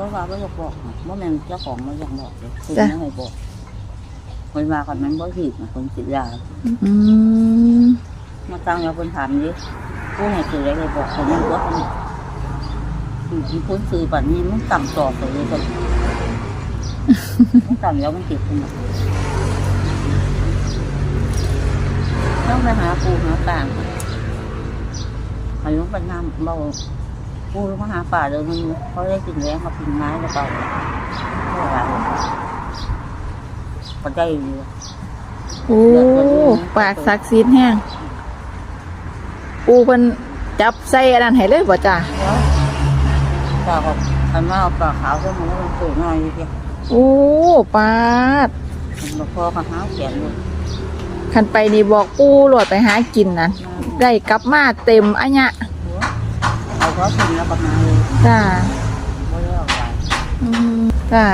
ก็ว่าไม่บอกว่าแม่เจ้าของมันยังบอกเลยคุณไม่ให้บอกคนมาคนนั้นบ่ผิดคนติดยามาตั้งแล้วคนถามดิผู้ไหนคืออะไรบอกคนนั้นว่าคนซื้อแบบนี้มันต่ำต่อไปเลยคนมันต่ำแล้วมันติดขึ้นมาต้องไปหาปูหาต่างอายุเป็นน้ำเบาปูมาหาป่าเดี๋ยวนี้เขาได้กินแรงเขากินไม้แล้วเปล่าก็ได้อยู่โอ้ปากศักดิ์สิทธิ์แห้งปูเพิ่นจับใส่อันนั้นให้เลยบ่จ้าปลาก็อันมาเอาปลาขาวก็มันสวยหน่อยทีโอ้ปาดมันพอกับหาแขนเลยขันไปนี่บอกปูโหลดไปหากินนะได้กลับมาเต็มอันเนี้ยเอาเพราะกินแล้วประมาณเลยจ้าไม่ได้เอาไปจ้า